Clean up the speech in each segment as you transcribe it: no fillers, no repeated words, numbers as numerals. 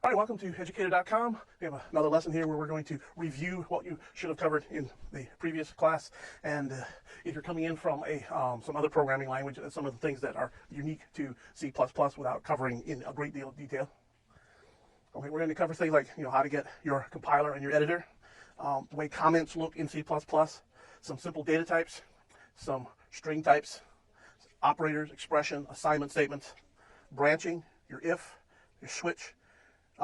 Hi, welcome to educator.com. We have another lesson here where we're going to review what you should have covered in the previous class. And if you're coming in from some other programming language, some of the things that are unique to C++ without covering in a great deal of detail. Okay, we're going to cover things like how to get your compiler and your editor, the way comments look in C++, some simple data types, some string types, operators, expression, assignment statements, branching, your if, your switch.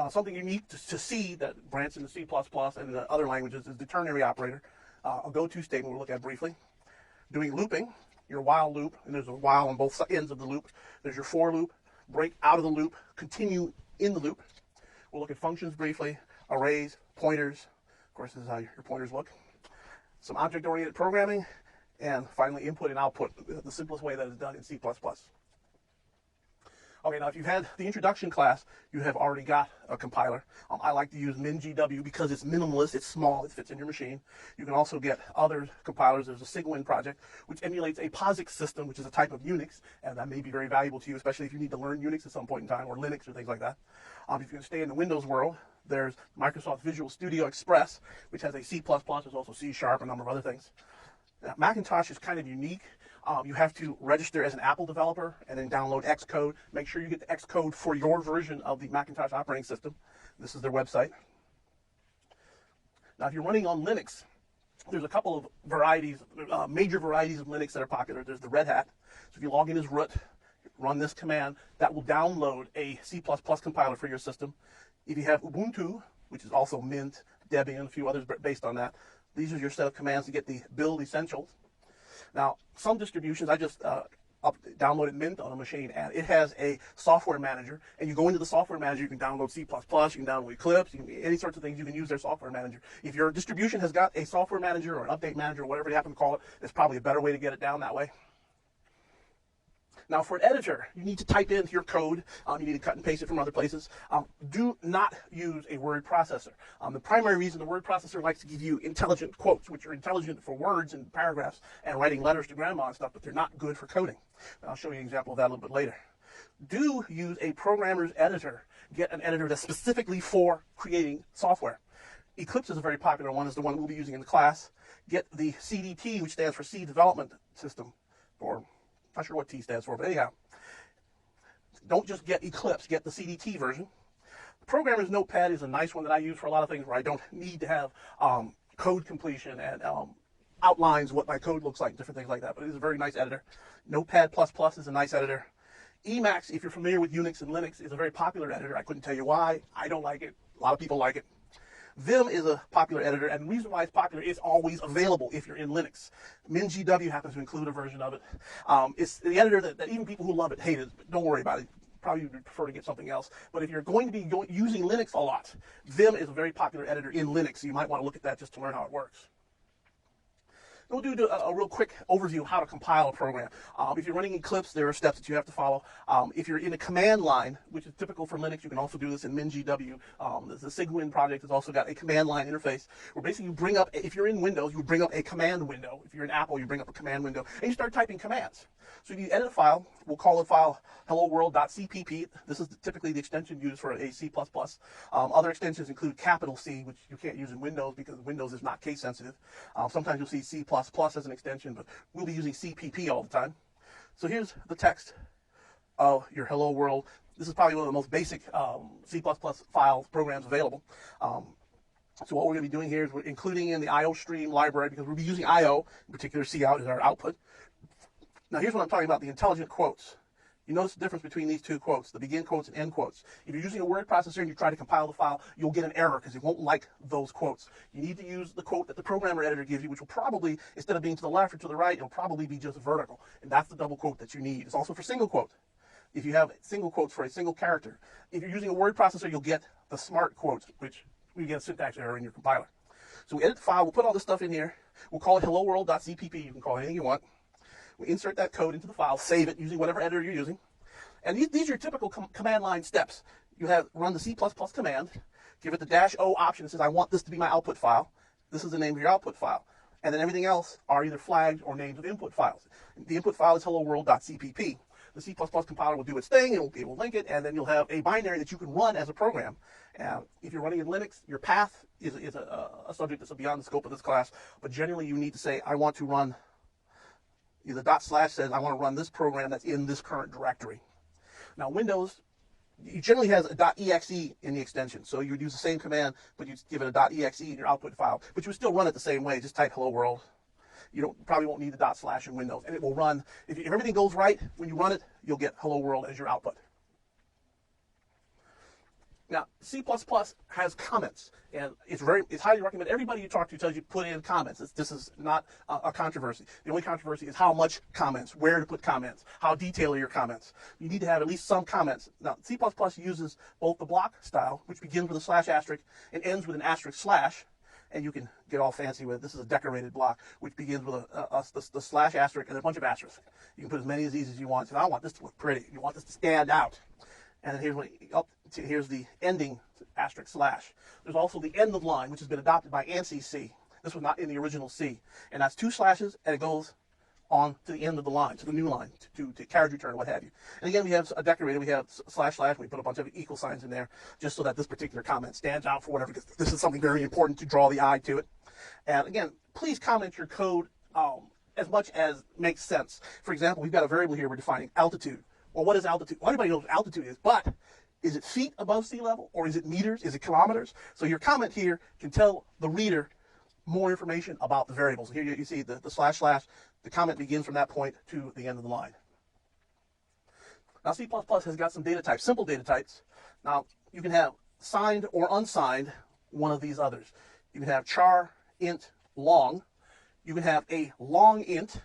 Something unique to C that branches into C++ and the other languages is the ternary operator, a go-to statement we'll look at briefly. Doing looping, your while loop, and there's a while on both ends of the loop. There's your for loop, break out of the loop, continue in the loop. We'll look at functions briefly, arrays, pointers. Of course, this is how your pointers look. Some object-oriented programming, and finally input and output, the simplest way that is done in C++. Okay, now if you've had the introduction class, you have already got a compiler. I like to use MinGW because it's minimalist, it's small, it fits in your machine. You can also get other compilers. There's a Cygwin project, which emulates a POSIX system, which is a type of Unix, and that may be very valuable to you, especially if you need to learn Unix at some point in time, or Linux or things like that. If you can stay in the Windows world, there's Microsoft Visual Studio Express, which has a C++, there's also C#, a number of other things. Now, Macintosh is kind of unique. You have to register as an Apple developer and then download Xcode. Make sure you get the Xcode for your version of the Macintosh operating system. This is their website. Now, if you're running on Linux, there's a couple of varieties, major varieties of Linux that are popular. There's the Red Hat. So if you log in as root, run this command, that will download a C++ compiler for your system. If you have Ubuntu, which is also Mint, Debian, and a few others based on that, these are your set of commands to get the build essentials. Now, some distributions, I just downloaded Mint on a machine, and it has a software manager. And you go into the software manager, you can download C++, you can download Eclipse, any sorts of things. You can use their software manager. If your distribution has got a software manager or an update manager, whatever you happen to call it, it's probably a better way to get it down that way. Now, for an editor, you need to type in your code. You need to cut and paste it from other places. Do not use a word processor. The primary reason the word processor likes to give you intelligent quotes, which are intelligent for words and paragraphs and writing letters to grandma and stuff, but they're not good for coding. I'll show you an example of that a little bit later. Do use a programmer's editor. Get an editor that's specifically for creating software. Eclipse is a very popular one, is the one we'll be using in the class. Get the CDT, which stands for C Development System, or not sure what T stands for, but anyhow. Don't just get Eclipse, get the CDT version. The Programmer's Notepad is a nice one that I use for a lot of things where I don't need to have code completion and outlines what my code looks like, different things like that, but it is a very nice editor. Notepad++ is a nice editor. Emacs, if you're familiar with Unix and Linux, is a very popular editor. I couldn't tell you why. I don't like it. A lot of people like it. Vim is a popular editor, and the reason why it's popular is always available if you're in Linux. MinGW happens to include a version of it. It's the editor that even people who love it hate it, but don't worry about it. Probably would prefer to get something else. But if you're going to be using Linux a lot, Vim is a very popular editor in Linux, so you might want to look at that just to learn how it works. We'll do a real quick overview of how to compile a program. If you're running Eclipse, there are steps that you have to follow. If you're in a command line, which is typical for Linux, you can also do this in MinGW. The Cygwin project has also got a command line interface where basically you bring up, if you're in Windows, you bring up a command window. If you're in Apple, you bring up a command window, and you start typing commands. So if you edit a file, we'll call the file helloworld.cpp. This is typically the extension used for a C++. Other extensions include capital C, which you can't use in Windows because Windows is not case sensitive. Sometimes you'll see C++ as an extension, but we'll be using CPP all the time. So here's the text of your Hello World. This is probably one of the most basic C++ file programs available. So what we're going to be doing here is we're including in the IOStream library because we'll be using IO, in particular cout is our output. Now here's what I'm talking about, the intelligent quotes. You notice the difference between these two quotes, the begin quotes and end quotes. If you're using a word processor and you try to compile the file, you'll get an error because it won't like those quotes. You need to use the quote that the programmer editor gives you, which will probably, instead of being to the left or to the right, it'll probably be just vertical. And that's the double quote that you need. It's also for single quote. If you have single quotes for a single character. If you're using a word processor, you'll get the smart quotes, which you get a syntax error in your compiler. So we edit the file, we'll put all this stuff in here. We'll call it helloworld.cpp. You can call it anything you want. We insert that code into the file, save it using whatever editor you're using. And these are your typical command line steps. You have run the C++ command, give it the -O option that says, I want this to be my output file. This is the name of your output file. And then everything else are either flagged or names of input files. The input file is helloworld.cpp. the C++ compiler will do its thing, and it will link it, and then you'll have a binary that you can run as a program. If you're running in Linux, your path is a subject that's beyond the scope of this class, but generally you need to say, I want to run, the / says, I want to run this program that's in this current directory. Now, Windows, it generally has a .exe in the extension, so you would use the same command, but you give it a .exe in your output file, but you would still run it the same way. Just type hello world. You probably won't need the / in Windows, and it will run. If everything goes right when you run it, you'll get hello world as your output. Now, C++ has comments, and it's highly recommended. Everybody you talk to tells you put in comments. This is not a controversy. The only controversy is how much comments, where to put comments, how detailed are your comments. You need to have at least some comments. Now, C++ uses both the block style, which begins with a /* and ends with an */, and you can get all fancy with it. This is a decorated block, which begins with the /* and a bunch of asterisks. You can put as many of these as you want. So I want this to look pretty. You want this to stand out. And then here's the ending */. There's also the end of line, which has been adopted by ANSI C. This was not in the original C. And that's 2 slashes, and it goes on to the end of the line, to the new line, to carriage return, what have you. And again, we have a decorator. We have // we put a bunch of equal signs in there, just so that this particular comment stands out for whatever, because this is something very important to draw the eye to it. And again, please comment your code as much as makes sense. For example, we've got a variable here we're defining, altitude. Well, what is altitude? Well, everybody knows what altitude is, but is it feet above sea level, or is it meters? Is it kilometers? So your comment here can tell the reader more information about the variables. Here you see the //, the comment begins from that point to the end of the line. Now, C++ has got some data types, simple data types. Now, you can have signed or unsigned one of these others. You can have char, int, long. You can have a long int,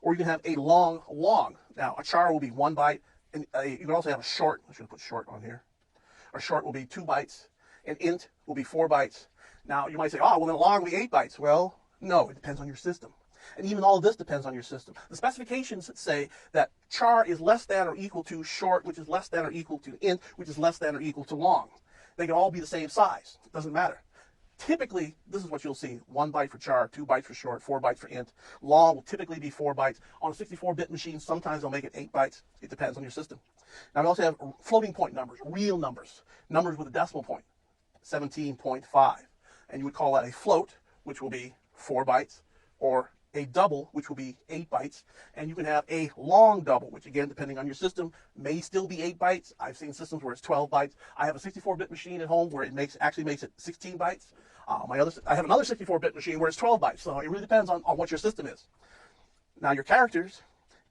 or you can have a long, long. Now, a char will be 1 byte, and you can also have a short. I should have put short on here. A short will be 2 bytes, and int will be 4 bytes. Now, you might say, oh, well, then long will be 8 bytes. Well, no, it depends on your system. And even all of this depends on your system. The specifications say that char is less than or equal to short, which is less than or equal to int, which is less than or equal to long. They can all be the same size. It doesn't matter. Typically, this is what you'll see. 1 byte for char, 2 bytes for short, 4 bytes for int. Long will typically be 4 bytes. On a 64-bit machine, sometimes they'll make it 8 bytes. It depends on your system. Now, we also have floating point numbers, real numbers, numbers with a decimal point, 17.5. And you would call that a float, which will be 4 bytes, or a double, which will be 8 bytes, and you can have a long double, which again, depending on your system, may still be 8 bytes. I've seen systems where it's 12 bytes. I have a 64-bit machine at home where it actually makes it 16 bytes. I have another 64-bit machine where it's 12 bytes, so it really depends on what your system is. Now, your characters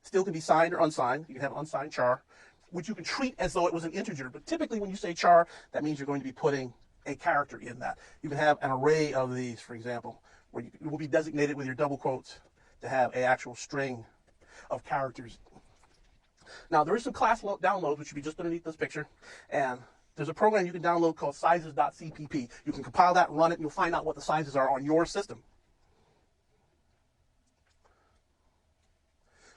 still can be signed or unsigned. You can have unsigned char, which you can treat as though it was an integer, but typically when you say char, that means you're going to be putting a character in that. You can have an array of these, for example, where you will be designated with your double quotes to have an actual string of characters. Now, there is some class downloads, which should be just underneath this picture, and there's a program you can download called sizes.cpp. You can compile that, run it, and you'll find out what the sizes are on your system.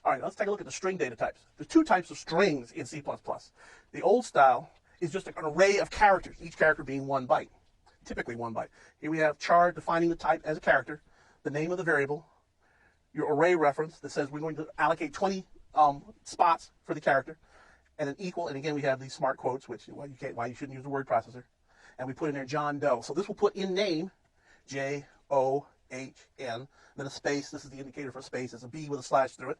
All right, let's take a look at the string data types. There's 2 types of strings in C++. The old style is just an array of characters, each character being 1 byte, typically 1 byte. Here we have char defining the type as a character, the name of the variable, your array reference that says we're going to allocate 20 spots for the character, and an equal, and again we have these smart quotes, which why you shouldn't use the word processor, and we put in there John Doe. So this will put in name J-O-H-N, then a space. This is the indicator for space. It's a B with a slash through it.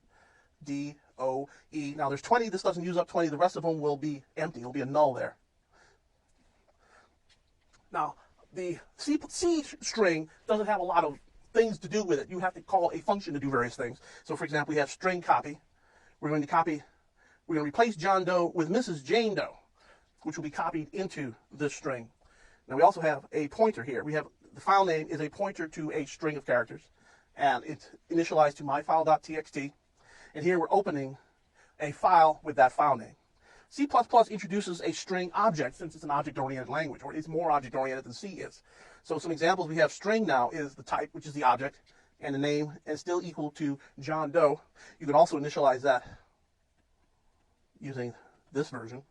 D-O-E. Now there's 20. This doesn't use up 20. The rest of them will be empty. It'll be a null there. Now, the C string doesn't have a lot of things to do with it. You have to call a function to do various things. So, for example, we have string copy. We're going to replace John Doe with Mrs. Jane Doe, which will be copied into this string. Now, we also have a pointer here. We have the file name is a pointer to a string of characters, and it's initialized to myfile.txt. And here we're opening a file with that file name. C++ introduces a string object since it's an object-oriented language, or it's more object-oriented than C is. So some examples we have: string now is the type, which is the object, and the name is still equal to John Doe. You can also initialize that using this version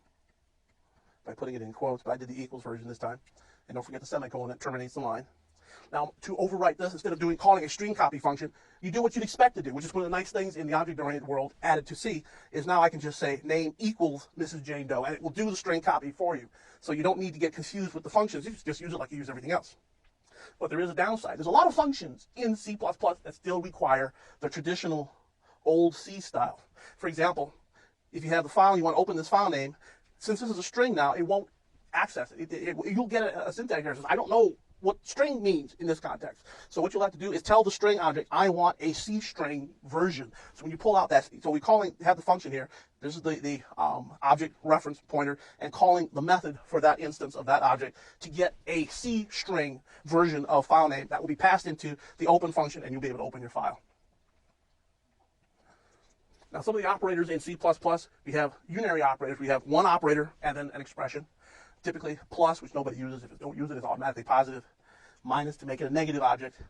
by putting it in quotes, but I did the equals version this time. And don't forget the semicolon that terminates the line. Now, to overwrite this, instead of calling a string copy function, you do what you'd expect to do, which is one of the nice things in the object-oriented world added to C, is now I can just say name equals Mrs. Jane Doe, and it will do the string copy for you. So you don't need to get confused with the functions. You just use it like you use everything else. But there is a downside. There's a lot of functions in C++ that still require the traditional old C style. For example, if you have the file, you want to open this file name, since this is a string now, it won't access it. You'll get a syntax error that says, I don't know what string means in this context. So what you'll have to do is tell the string object, I want a C string version. So when you pull out that, so we have the function here. This is the object reference pointer, and calling the method for that instance of that object to get a C string version of file name that will be passed into the open function, and you'll be able to open your file. Now, some of the operators in C++, we have unary operators. We have one operator and then an expression. Typically plus, which nobody uses. If you don't use it, it's automatically positive. Minus to make it a negative object.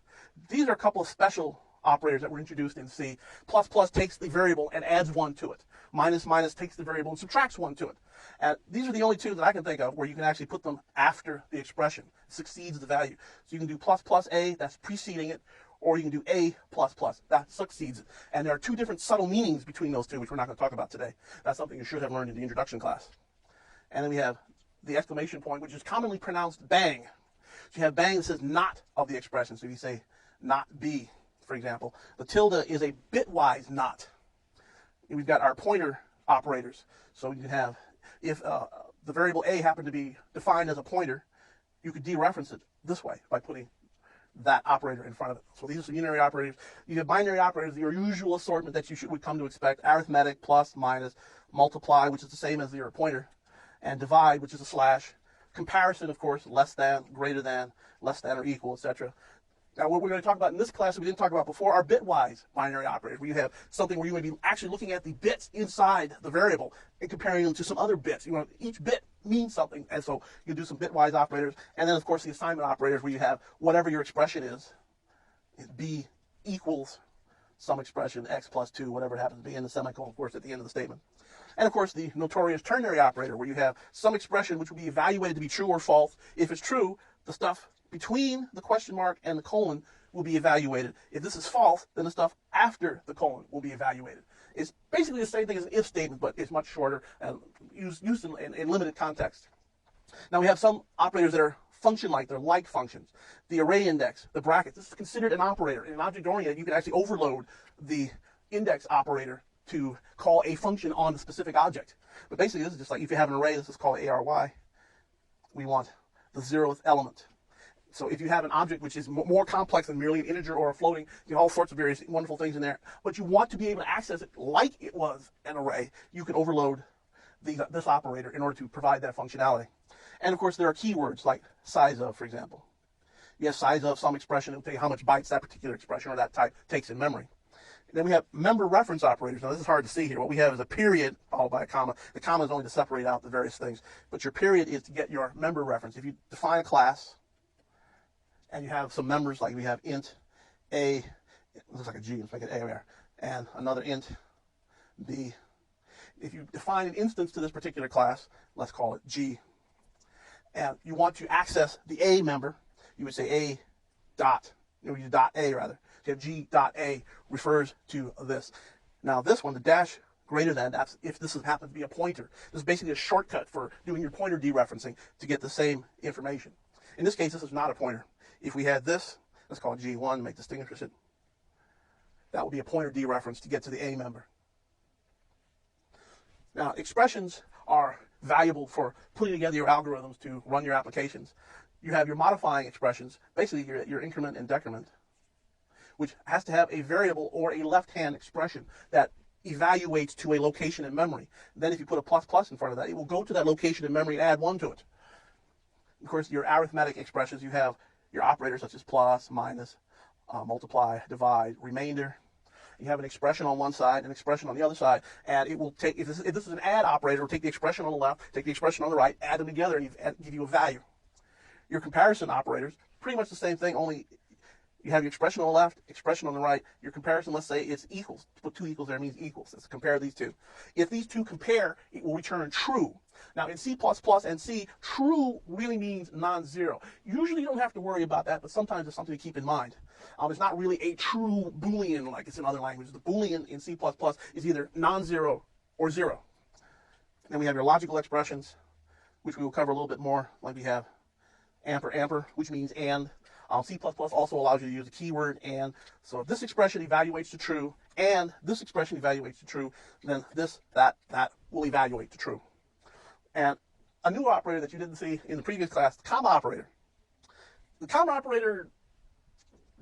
These are a couple of special operators that were introduced in C. Plus plus takes the variable and adds one to it. Minus minus takes the variable and subtracts one to it. And these are the only two that I can think of where you can actually put them after the expression. It succeeds the value. So you can do plus plus A, that's preceding it, or you can do A plus plus, that succeeds it. And there are two different subtle meanings between those two, which we're not going to talk about today. That's something you should have learned in the introduction class. And then we have the exclamation point, which is commonly pronounced bang. So you have bang that says not of the expression. So if you say not B, for example, the tilde is a bitwise not. And we've got our pointer operators. So you can have, if the variable A happened to be defined as a pointer, you could dereference it this way by putting that operator in front of it. So these are some unary operators. You have binary operators, your usual assortment that you would come to expect: arithmetic, plus, minus, multiply, which is the same as your pointer, and divide, which is a slash. Comparison, of course, less than, greater than, less than or equal, etc. Now, what we're going to talk about in this class that we didn't talk about before are bitwise binary operators, where you have something where you may be actually looking at the bits inside the variable and comparing them to some other bits. You know, each bit means something, and so you do some bitwise operators. And then, of course, the assignment operators, where you have whatever your expression is, B equals some expression, x plus 2, whatever it happens to be, in the semicolon, of course, at the end of the statement. And, of course, the notorious ternary operator, where you have some expression which will be evaluated to be true or false. If it's true, the stuff between the question mark and the colon will be evaluated. If this is false, then the stuff after the colon will be evaluated. It's basically the same thing as an if statement, but it's much shorter and used in limited context. Now, we have some operators that are function-like. They're like functions. The array index, the bracket, this is considered an operator. In an object-oriented, you can actually overload the index operator to call a function on the specific object. But basically, this is just like if you have an array, this is called ARY. We want the 0th element. So if you have an object which is more complex than merely an integer or a floating, you have all sorts of various wonderful things in there, but you want to be able to access it like it was an array, you can overload this operator in order to provide that functionality. And of course, there are keywords like size of, for example. You have size of some expression, it'll tell you how much bytes that particular expression or that type takes in memory. Then we have member reference operators. Now, this is hard to see here. What we have is a period followed by a comma. The comma is only to separate out the various things. But your period is to get your member reference. If you define a class and you have some members, like we have int A, it looks like a G, let's make it A there, and another int B. If you define an instance to this particular class, let's call it G, and you want to access the A member, you would say A dot, use dot A rather. So you have G dot A refers to this. Now this one, the dash greater than, that's if this happens to be a pointer. This is basically a shortcut for doing your pointer dereferencing to get the same information. In this case, this is not a pointer. If we had this, let's call it G1, make distinguish it. That would be a pointer dereference to get to the A member. Now, expressions are valuable for putting together your algorithms to run your applications. You have your modifying expressions, basically your increment and decrement, which has to have a variable or a left-hand expression that evaluates to a location in memory. Then if you put a plus plus in front of that, it will go to that location in memory and add 1 to it. Of course, your arithmetic expressions, you have your operators such as plus, minus, multiply, divide, remainder. You have an expression on one side, an expression on the other side, and it will take, if this is an add operator, it will take the expression on the left, take the expression on the right, add them together, and give you a value. Your comparison operators, pretty much the same thing, only You have your expression on the left, expression on the right. Your comparison, let's say it's equals. To put two equals there means equals. Let's compare these two. If these two compare, it will return true. Now in C++ and C, true really means non-zero. Usually you don't have to worry about that, but sometimes it's something to keep in mind. It's not really a true Boolean like it's in other languages. The Boolean in C++ is either non-zero or zero. Then we have your logical expressions, which we will cover a little bit more, like we have amper, which means and. C++ also allows you to use the keyword and. So if this expression evaluates to true and this expression evaluates to true, then that will evaluate to true. And a new operator that you didn't see in the previous class, the comma operator. The comma operator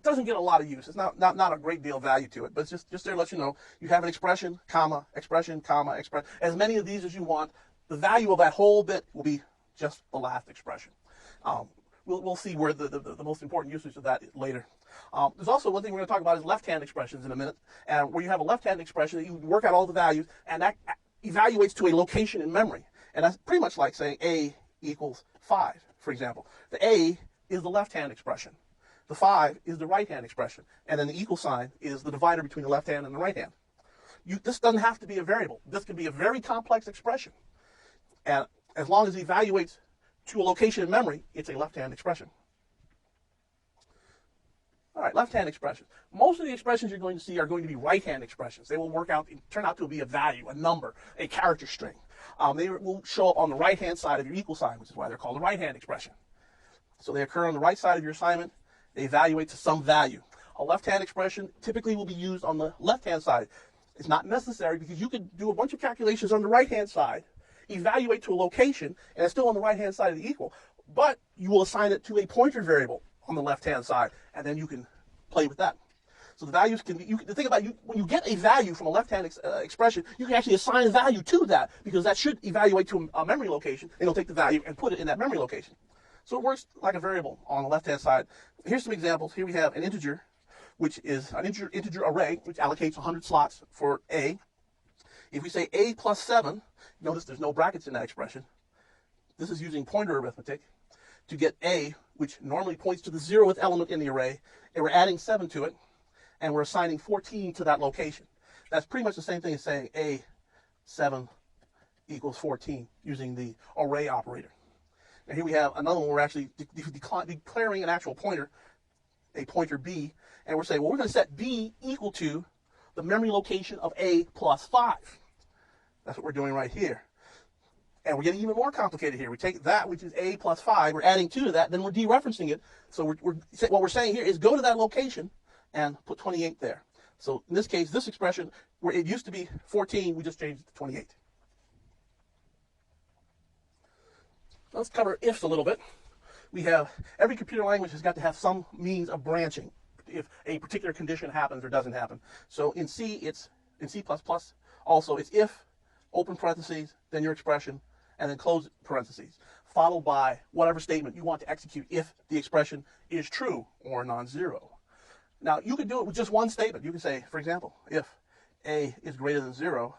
doesn't get a lot of use. It's not a great deal of value to it, but it's just there to let you know you have an expression, comma, expression, comma, expression. As many of these as you want, the value of that whole bit will be just the last expression. We'll see where the most important usage of that is later. There's also one thing we're going to talk about is left-hand expressions in a minute, and where you have a left-hand expression that you work out all the values, and that evaluates to a location in memory. And that's pretty much like saying A equals 5, for example. The A is the left-hand expression. The 5 is the right-hand expression. And then the equal sign is the divider between the left hand and the right hand. This doesn't have to be a variable. This can be a very complex expression. And as long as it evaluates to a location in memory, it's a left-hand expression. All right, left-hand expressions. Most of the expressions you're going to see are going to be right-hand expressions. They will turn out to be a value, a number, a character string. They will show up on the right-hand side of your equal sign, which is why they're called a right-hand expression. So they occur on the right side of your assignment. They evaluate to some value. A left-hand expression typically will be used on the left-hand side. It's not necessary because you could do a bunch of calculations on the right-hand side, evaluate to a location, and it's still on the right-hand side of the equal, but you will assign it to a pointer variable on the left-hand side, and then you can play with that. So the values can be, the thing about when you get a value from a left-hand expression, you can actually assign a value to that, because that should evaluate to a memory location, and it'll take the value and put it in that memory location. So it works like a variable on the left-hand side. Here's some examples. Here we have an integer, which is an integer array, which allocates 100 slots for A. If we say A plus 7, notice there's no brackets in that expression. This is using pointer arithmetic to get A, which normally points to the 0th element in the array, and we're adding 7 to it, and we're assigning 14 to that location. That's pretty much the same thing as saying A 7 equals 14 using the array operator. And here we have another one where we're actually declaring an actual pointer, a pointer B, and we're saying, well, we're going to set B equal to the memory location of A plus 5. That's what we're doing right here. And we're getting even more complicated here. We take that, which is A plus 5, we're adding 2 to that, then we're dereferencing it. So what we're saying here is go to that location and put 28 there. So in this case, this expression, where it used to be 14, we just changed it to 28. Let's cover ifs a little bit. We have, every computer language has got to have some means of branching if a particular condition happens or doesn't happen. So in C, in C++, also it's if, open parentheses, then your expression, and then close parentheses, followed by whatever statement you want to execute if the expression is true or non-zero. Now, you could do it with just one statement. You can say, for example, if A is greater than 0,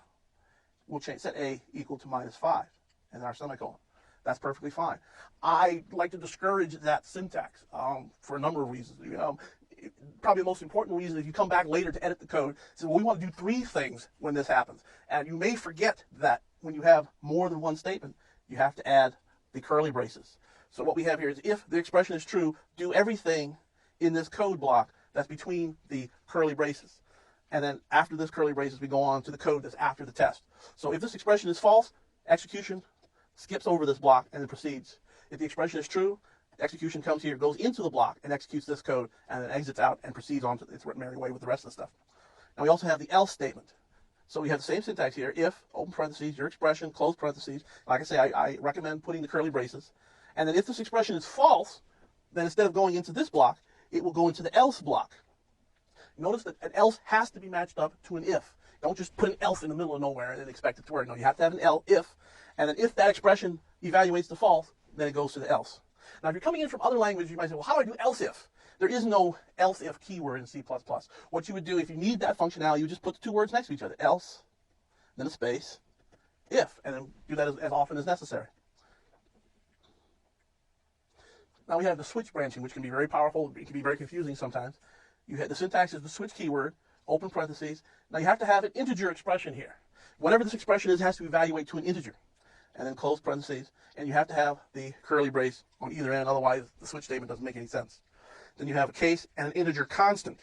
we'll set A equal to minus 5, and our semicolon. That's perfectly fine. I like to discourage that syntax for a number of reasons. Probably the most important reason, if you come back later to edit the code, say, well, we want to do 3 things when this happens. And you may forget that when you have more than one statement, you have to add the curly braces. So what we have here is if the expression is true, do everything in this code block that's between the curly braces. And then after this curly braces, we go on to the code that's after the test. So if this expression is false, execution skips over this block and then proceeds. If the expression is true, execution comes here, goes into the block, and executes this code, and then exits out and proceeds on to its merry way with the rest of the stuff. Now we also have the else statement. So we have the same syntax here, if, open parentheses, your expression, close parentheses. Like I say, I recommend putting the curly braces. And then if this expression is false, then instead of going into this block, it will go into the else block. Notice that an else has to be matched up to an if. Don't just put an else in the middle of nowhere and expect it to work. No, you have to have an if, and then if that expression evaluates to false, then it goes to the else. Now, if you're coming in from other languages, you might say, well, how do I do else if? There is no else if keyword in C++. What you would do, if you need that functionality, you just put the 2 words next to each other, else, then a space, if, and then do that as often as necessary. Now we have the switch branching, which can be very powerful. It can be very confusing sometimes. You have the syntax is the switch keyword, open parentheses. Now you have to have an integer expression here. Whatever this expression is has to evaluate to an integer. And then close parentheses. And you have to have the curly brace on either end, otherwise the switch statement doesn't make any sense. Then you have a case and an integer constant,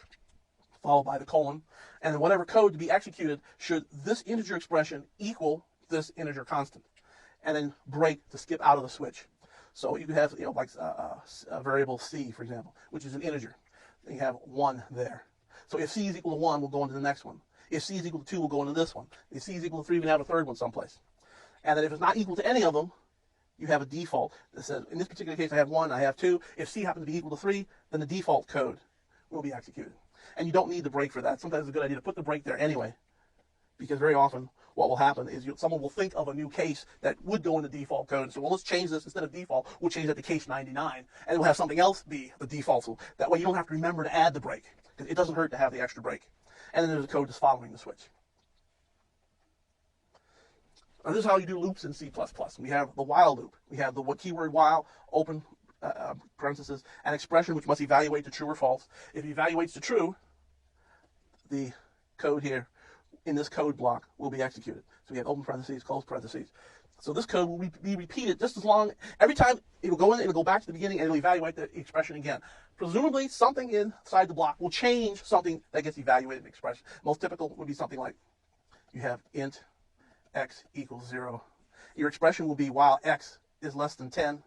followed by the colon. And then whatever code to be executed should this integer expression equal this integer constant. And then break to skip out of the switch. So you could have, like a variable c, for example, which is an integer. Then you have 1 there. So if c is equal to 1, we'll go into the next one. If c is equal to 2, we'll go into this one. If c is equal to 3, we can have a third one someplace. And then if it's not equal to any of them, you have a default that says, in this particular case, I have 1, I have 2. If c happens to be equal to 3, then the default code will be executed. And you don't need the break for that. Sometimes it's a good idea to put the break there anyway, because very often what will happen is someone will think of a new case that would go in the default code. So, well, let's change this. Instead of default, we'll change that to case 99, and we'll have something else be the default. So that way you don't have to remember to add the break. It doesn't hurt to have the extra break. And then there's a code that's following the switch. Now, this is how you do loops in C++. We have the while loop. We have the keyword while, open parentheses, an expression which must evaluate to true or false. If it evaluates to true, the code here in this code block will be executed. So we have open parentheses, close parentheses. So this code will be repeated just as long. Every time it will go in, it will go back to the beginning, and it will evaluate the expression again. Presumably, something inside the block will change something that gets evaluated in the expression. Most typical would be something like you have int x equals 0. Your expression will be while x is less than 10.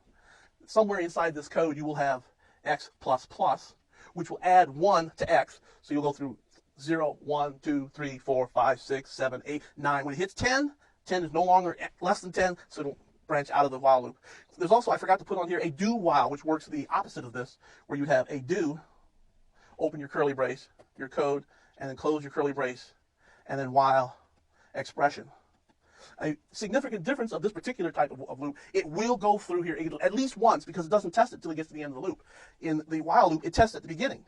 Somewhere inside this code, you will have x plus plus, which will add 1 to x. So you'll go through 0, 1, 2, 3, 4, 5, 6, 7, 8, 9. When it hits 10, 10 is no longer less than 10, so it'll branch out of the while loop. There's also, I forgot to put on here, a do while, which works the opposite of this, where you have a do, open your curly brace, your code, and then close your curly brace, and then while expression. A significant difference of this particular type of loop, it will go through here at least once, because it doesn't test it until it gets to the end of the loop. In the while loop, it tests at the beginning.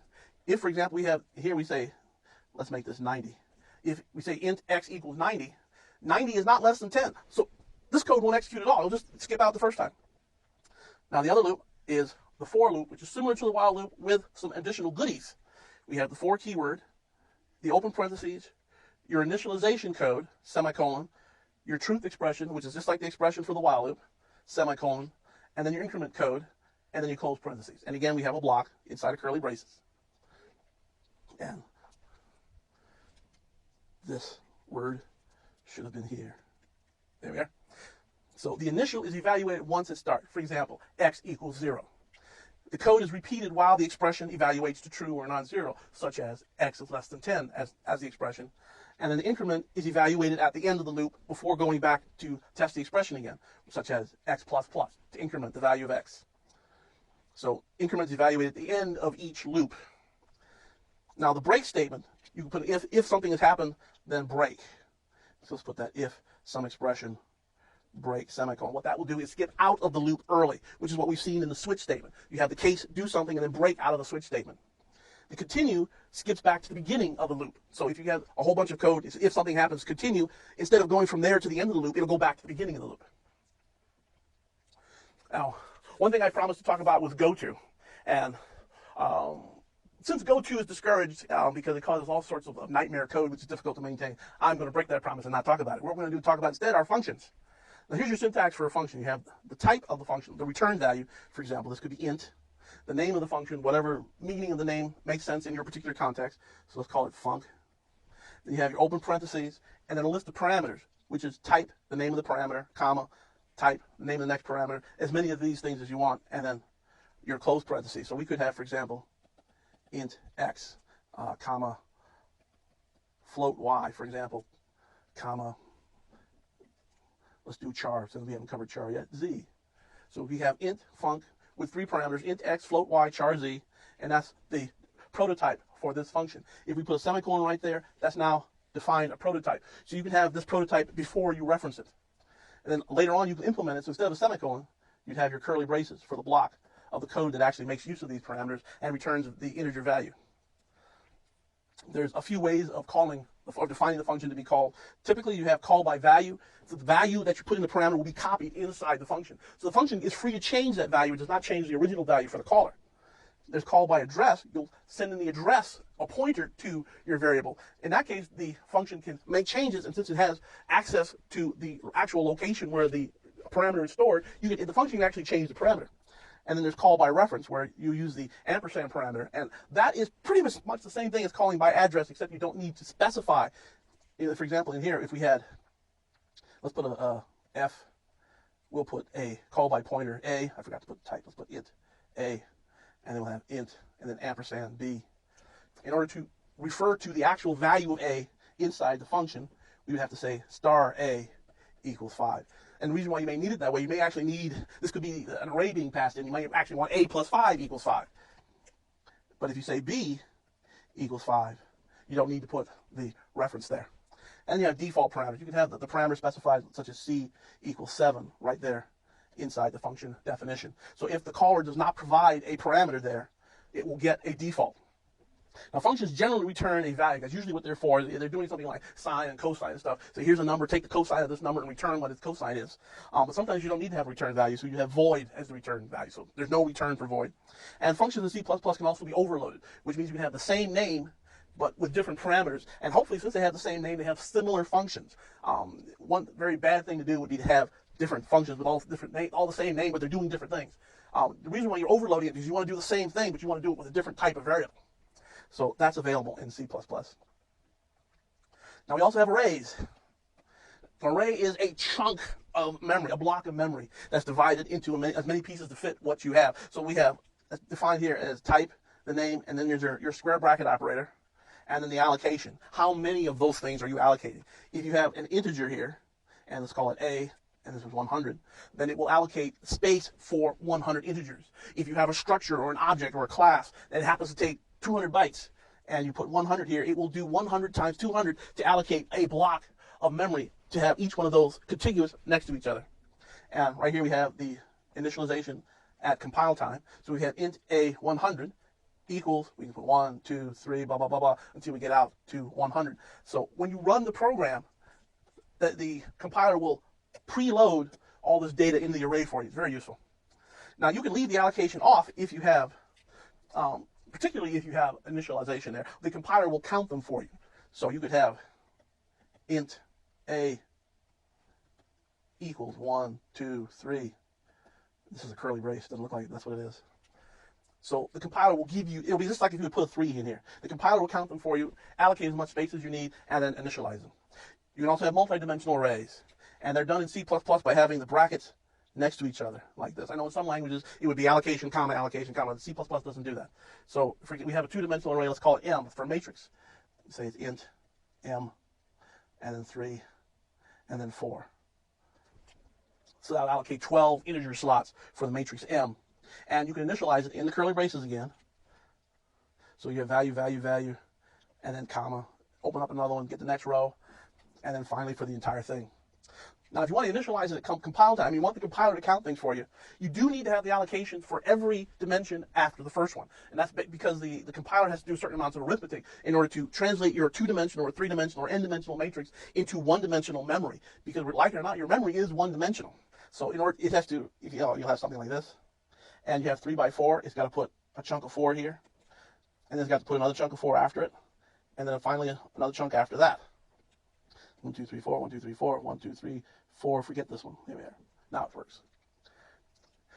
If, for example, we have, here we say, let's make this 90. If we say int x equals 90, 90 is not less than 10. So this code won't execute at all. It'll just skip out the first time. Now the other loop is the for loop, which is similar to the while loop with some additional goodies. We have the for keyword, the open parentheses, your initialization code, semicolon, your truth expression, which is just like the expression for the while loop, semicolon, and then your increment code, and then you close parentheses. And again, we have a block inside of curly braces. And this word should have been here. There we are. So the initial is evaluated once it starts. For example, x equals 0. The code is repeated while the expression evaluates to true or non-zero, such as x is less than 10 as the expression. And then the increment is evaluated at the end of the loop before going back to test the expression again, such as x plus plus, to increment the value of x. So increment is evaluated at the end of each loop. Now the break statement, you can put if something has happened, then break. So let's put that if some expression break semicolon. What that will do is skip out of the loop early, which is what we've seen in the switch statement. You have the case do something and then break out of the switch statement. The continue skips back to the beginning of the loop. So if you have a whole bunch of code, if something happens, continue, instead of going from there to the end of the loop, it'll go back to the beginning of the loop. Now, one thing I promised to talk about was goto. And since goto is discouraged because it causes all sorts of nightmare code, which is difficult to maintain, I'm going to break that promise and not talk about it. What we're going to do is talk about instead are functions. Now here's your syntax for a function. You have the type of the function, the return value. For example, this could be int. The name of the function, whatever meaning of the name makes sense in your particular context. So let's call it func. Then you have your open parentheses, and then a list of parameters, which is type, the name of the parameter, comma, type, the name of the next parameter, as many of these things as you want, and then your close parentheses. So we could have, for example, int x, comma, float y, for example, comma, let's do char, since we haven't covered char yet, z. So we have int func with 3 parameters, int x, float y, char z, and that's the prototype for this function. If we put a semicolon right there, that's now defined a prototype. So you can have this prototype before you reference it. And then later on you can implement it, so instead of a semicolon, you'd have your curly braces for the block of the code that actually makes use of these parameters and returns the integer value. there's a few ways of calling or defining the function to be called. Typically, you have call by value. So the value that you put in the parameter will be copied inside the function. So the function is free to change that value. It does not change the original value for the caller. There's call by address. You'll send in the address, a pointer to your variable. In that case, the function can make changes, and since it has access to the actual location where the parameter is stored, the function can actually change the parameter. And then there's call by reference, where you use the ampersand parameter. And that is pretty much the same thing as calling by address, except you don't need to specify. For example, in here, if we had, let's put a F, we'll put a call by pointer A. I forgot to put the type. Let's put int A. And then we'll have int, and then ampersand B. In order to refer to the actual value of A inside the function, we would have to say star A equals 5. And the reason why you may need it that way, you may actually need, this could be an array being passed in, you might actually want A plus 5 equals 5. But if you say B equals 5, you don't need to put the reference there. And you have default parameters. You can have the parameter specified, such as C equals 7, right there inside the function definition. So if the caller does not provide a parameter there, it will get a default. Now, functions generally return a value. That's usually what they're for. They're doing something like sine and cosine and stuff. So here's a number, take the cosine of this number and return what its cosine is. But sometimes you don't need to have a return value, so you have void as the return value. So there's no return for void. And functions in C++ can also be overloaded, which means you can have the same name, but with different parameters. And hopefully, since they have the same name, they have similar functions. One very bad thing to do would be to have different functions with all the same name, but they're doing different things. The reason why you're overloading it is you want to do the same thing, but you want to do it with a different type of variable. So that's available in C++. Now we also have arrays. An array is a chunk of memory, a block of memory that's divided into as many pieces to fit what you have. So we have defined here as type, the name, and then there's your square bracket operator, and then the allocation. How many of those things are you allocating? If you have an integer here, and let's call it A, and this is 100, then it will allocate space for 100 integers. If you have a structure or an object or a class that happens to take 200 bytes, and you put 100 here, it will do 100 times 200 to allocate a block of memory to have each one of those contiguous next to each other. And right here we have the initialization at compile time. So we have int a 100 equals, we can put 1, 2, 3, blah, blah, blah, blah, until we get out to 100. So when you run the program, the compiler will preload all this data in the array for you. It's very useful. Now you can leave the allocation off if you have particularly if you have initialization there. The compiler will count them for you. So you could have int a equals 1, 2, 3. This is a curly brace. Doesn't look like that's what it is. So the compiler will give you, it'll be just like if you would put a 3 in here. The compiler will count them for you, allocate as much space as you need, and then initialize them. You can also have multi-dimensional arrays. And they're done in C++ by having the brackets next to each other like this. I know in some languages it would be allocation, comma, allocation, comma. C++ doesn't do that. So we have a two-dimensional array. Let's call it M for matrix. Say it's int M, and then 3, and then 4. So that'll allocate 12 integer slots for the matrix M. And you can initialize it in the curly braces again. So you have value, value, value, and then comma. Open up another one, get the next row, and then finally for the entire thing. Now, if you want to initialize it at compile time, you want the compiler to count things for you, you do need to have the allocation for every dimension after the first one. And that's because the compiler has to do certain amounts of arithmetic in order to translate your two-dimensional or three-dimensional or n-dimensional matrix into one-dimensional memory. Because like it or not, your memory is one-dimensional. So in order, it has to, you'll have something like this, and you have 3 by 4, it's got to put a chunk of 4 here, and then it's got to put another chunk of 4 after it, and then finally another chunk after that. 1, 2, 3, 4, 1, 2, 3, 4, 1, 2, 3, 4, forget this one. Here we are. Now it works.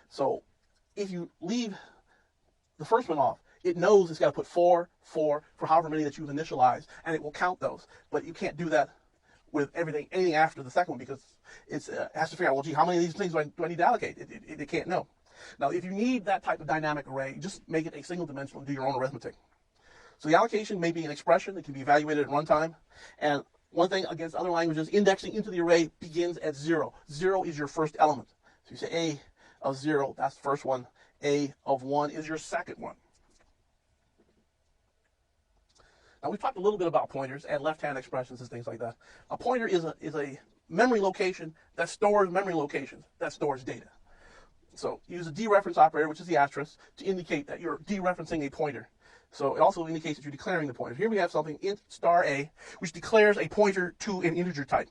So if you leave the first one off, it knows it's got to put 4, 4 for however many that you've initialized, and it will count those. But you can't do that with anything after the second one, because it has to figure out, well, gee, how many of these things do I need to allocate? It can't know. Now, if you need that type of dynamic array, just make it a single dimensional and do your own arithmetic. So the allocation may be an expression that can be evaluated at runtime, and one thing against other languages, indexing into the array begins at 0. 0 is your first element. So you say A of 0, that's the first one. A of 1 is your second one. Now, we've talked a little bit about pointers and left-hand expressions and things like that. A pointer is a memory location that stores memory locations, that stores data. So use a dereference operator, which is the asterisk, to indicate that you're dereferencing a pointer. So it also indicates that you're declaring the pointer. Here we have something int star a, which declares a pointer to an integer type.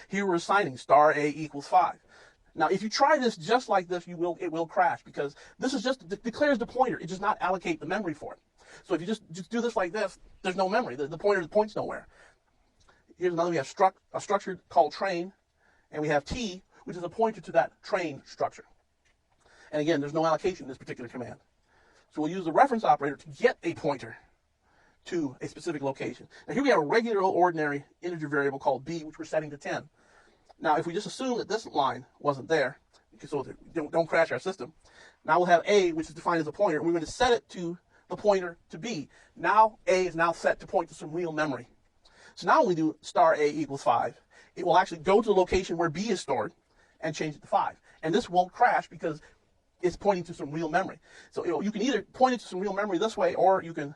Here we're assigning star a equals 5. Now, if you try this just like this, it will crash, because this is just declares the pointer. It does not allocate the memory for it. So if you just do this like this, there's no memory. The pointer points nowhere. Here's another. We have a structure called train, and we have t, which is a pointer to that train structure. And again, there's no allocation in this particular command. So we'll use the reference operator to get a pointer to a specific location. Now here we have a regular ordinary integer variable called b, which we're setting to 10. Now if we just assume that this line wasn't there, so don't crash our system, now we'll have a, which is defined as a pointer, and we're going to set it to the pointer to b. Now a is now set to point to some real memory. So now when we do star a equals 5, it will actually go to the location where b is stored and change it to 5. And this won't crash because it's pointing to some real memory. So you can either point it to some real memory this way, or you can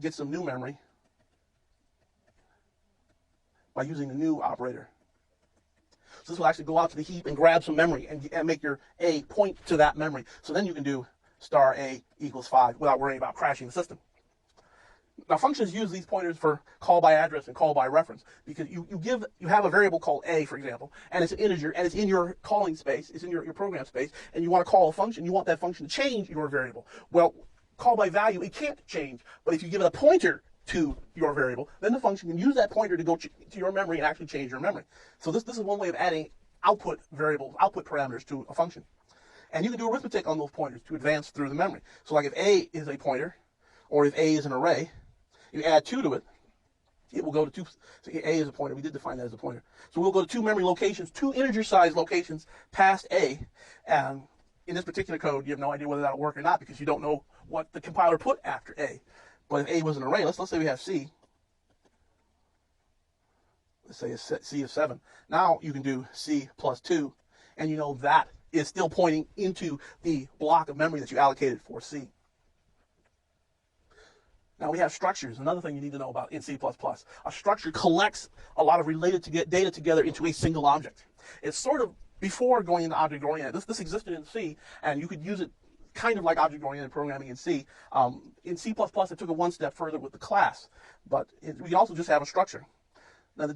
get some new memory by using the new operator. So this will actually go out to the heap and grab some memory and make your a point to that memory. So then you can do star a equals 5 without worrying about crashing the system. Now functions use these pointers for call by address and call by reference, because you have a variable called a, for example, and it's an integer, and it's in your calling space, it's in your program space, and you want to call a function, you want that function to change your variable. Well, call by value, it can't change, but if you give it a pointer to your variable, then the function can use that pointer to go to your memory and actually change your memory. So this is one way of adding output variables, output parameters to a function. And you can do arithmetic on those pointers to advance through the memory. So like if a is a pointer, or if a is an array, you add 2 to it, it will go to 2. So a is a pointer. We did define that as a pointer. So we'll go to 2 memory locations, 2 integer-sized locations past a. And in this particular code, you have no idea whether that'll work or not, because you don't know what the compiler put after a. But if a was an array, let's say we have c. Let's say it's c of 7. Now you can do c plus 2, and you know that is still pointing into the block of memory that you allocated for c. Now we have structures, another thing you need to know about in C++. A structure collects a lot of related data together into a single object. It's sort of before going into object-oriented. This existed in C, and you could use it kind of like object-oriented programming in C. In C++, it took it one step further with the class, but we can also just have a structure. Now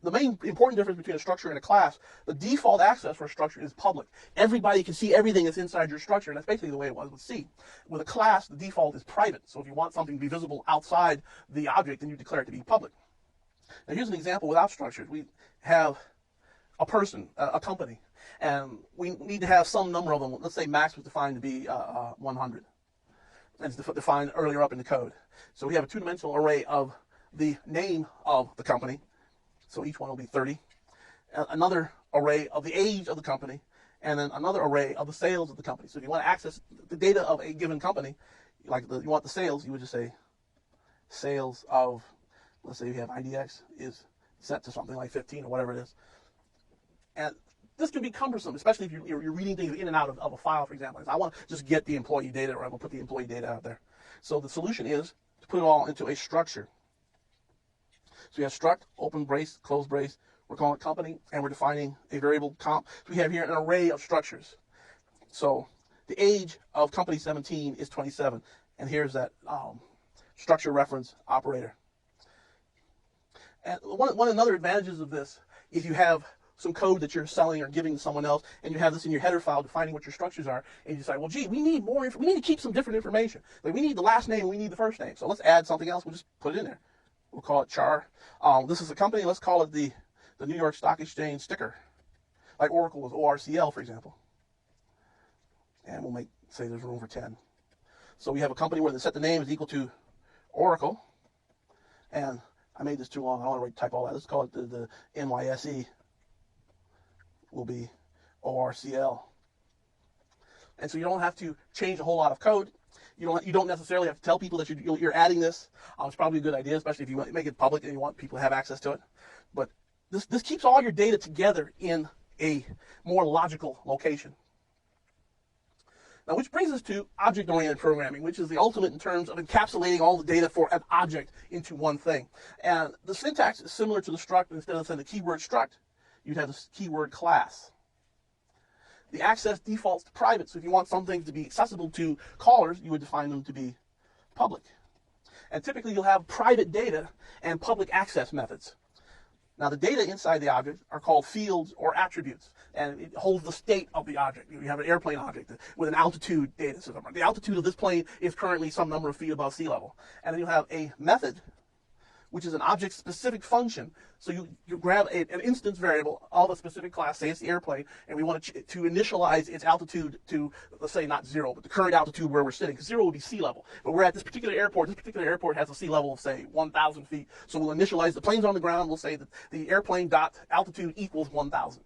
the main important difference between a structure and a class, the default access for a structure is public. Everybody can see everything that's inside your structure, and that's basically the way it was with C. With a class, the default is private. So if you want something to be visible outside the object, then you declare it to be public. Now here's an example without structures. We have a person, a company, and we need to have some number of them. Let's say max was defined to be 100. And it's defined earlier up in the code. So we have a two-dimensional array of the name of the company. So each one will be 30. Another array of the age of the company, and then another array of the sales of the company. So if you want to access the data of a given company, you want the sales, you would just say sales of, let's say you have IDX is set to something like 15 or whatever it is. And this can be cumbersome, especially if you're reading things in and out of a file, for example. I want to just get the employee data, or I'm going to put the employee data out there. So the solution is to put it all into a structure. So we have struct, open brace, close brace. We're calling it company, and we're defining a variable comp. So we have here an array of structures. So the age of company 17 is 27, and here's that structure reference operator. And one another advantages of this, if you have some code that you're selling or giving to someone else, and you have this in your header file defining what your structures are, and you decide, well, gee, we need more. We need to keep some different information. Like we need the last name, and we need the first name. So let's add something else. We'll just put it in there. We'll call it char. This is a company. Let's call it the New York Stock Exchange sticker, like Oracle was ORCL, for example. And we'll say there's room for 10. So we have a company where the set the name is equal to Oracle, and I made this too long. I don't want to type all that. Let's call it the NYSE. Will be ORCL. And so you don't have to change a whole lot of code. You don't necessarily have to tell people that you're adding this. It's probably a good idea, especially if you want to make it public and you want people to have access to it. But this keeps all your data together in a more logical location. Now, which brings us to object-oriented programming, which is the ultimate in terms of encapsulating all the data for an object into one thing. And the syntax is similar to the struct. Instead of saying the keyword struct, you'd have the keyword class. the access defaults to private. So if you want something to be accessible to callers, you would define them to be public. And typically you'll have private data and public access methods. Now, the data inside the object are called fields or attributes, and it holds the state of the object. You have an airplane object with an altitude data system. The altitude of this plane is currently some number of feet above sea level. And then you have a method, which is an object-specific function. So you grab an instance variable of a specific class, say it's the airplane, and we want to initialize its altitude to, let's say, not 0, but the current altitude where we're sitting, because 0 would be sea level. But we're at this particular airport. This particular airport has a sea level of, say, 1,000 feet. So we'll initialize the plane's on the ground. We'll say that the airplane dot altitude equals 1,000.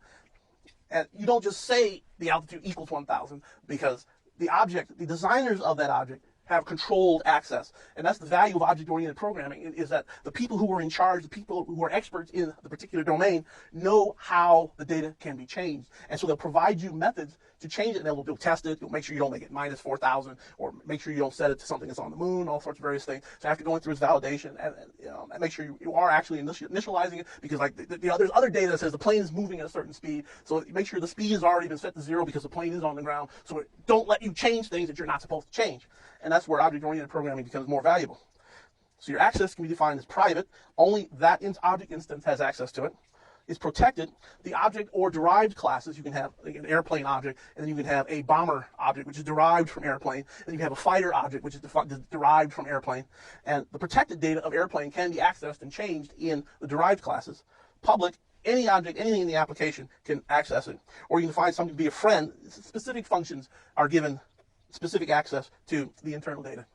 And you don't just say the altitude equals 1,000, because the object, the designers of that object, have controlled access. And that's the value of object-oriented programming, is that the people who are in charge, the people who are experts in the particular domain, know how the data can be changed. And so they'll provide you methods to change it, and they'll test it. They'll make sure you don't make it minus 4,000, or make sure you don't set it to something that's on the moon, all sorts of various things. So after going through its validation, and make sure you are actually initializing it, because like there's other data that says the plane is moving at a certain speed. So make sure the speed has already been set to 0 because the plane is on the ground. So don't let you change things that you're not supposed to change. And that's where object-oriented programming becomes more valuable. So your access can be defined as private. Only that object instance has access to it. It's protected. The object or derived classes, you can have an airplane object, and then you can have a bomber object, which is derived from airplane. And then you can have a fighter object, which is derived from airplane. And the protected data of airplane can be accessed and changed in the derived classes. Public, any object, anything in the application can access it. Or you can find something to be a friend. Specific functions are given specific access to the internal data.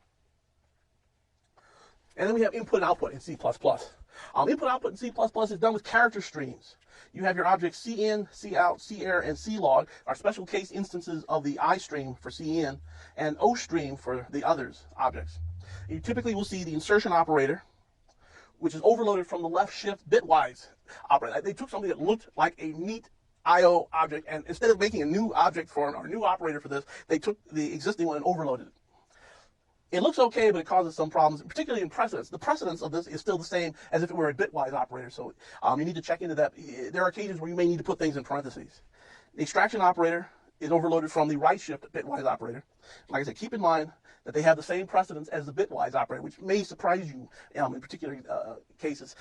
And then we have input and output in C++. Input output in C++ is done with character streams. You have your objects cin, cout, carr, and clog are special case instances of the I stream for cin and O stream for the others objects. You typically will see the insertion operator, which is overloaded from the left shift bitwise operator. They took something that looked like a neat IO object, and instead of making a new object for or a new operator for this, they took the existing one and overloaded it. It looks okay, but it causes some problems, particularly in precedence. The precedence of this is still the same as if it were a bitwise operator, so you need to check into that. There are occasions where you may need to put things in parentheses. The extraction operator is overloaded from the right shift bitwise operator. Like I said, keep in mind that they have the same precedence as the bitwise operator, which may surprise you in particular cases.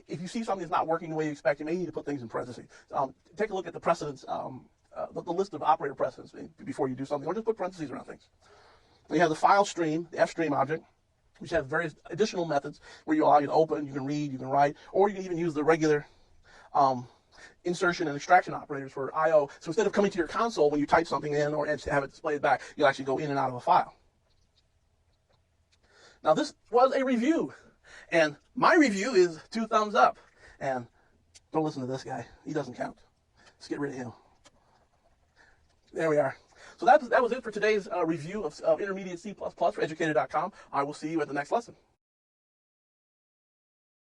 If you see something that's not working the way you expect, you may need to put things in parentheses. Take a look at the precedence, the list of operator precedence before you do something, or just put parentheses around things. You have the file stream, the fstream object, which has various additional methods where you allow you to open, you can read, you can write, or you can even use the regular insertion and extraction operators for I/O. So instead of coming to your console when you type something in or have it displayed back, you'll actually go in and out of a file. Now this was a review, and my review is 2 thumbs up. And don't listen to this guy; he doesn't count. Let's get rid of him. There we are. So that was it for today's review of Intermediate C++ for Educator.com. I will see you at the next lesson.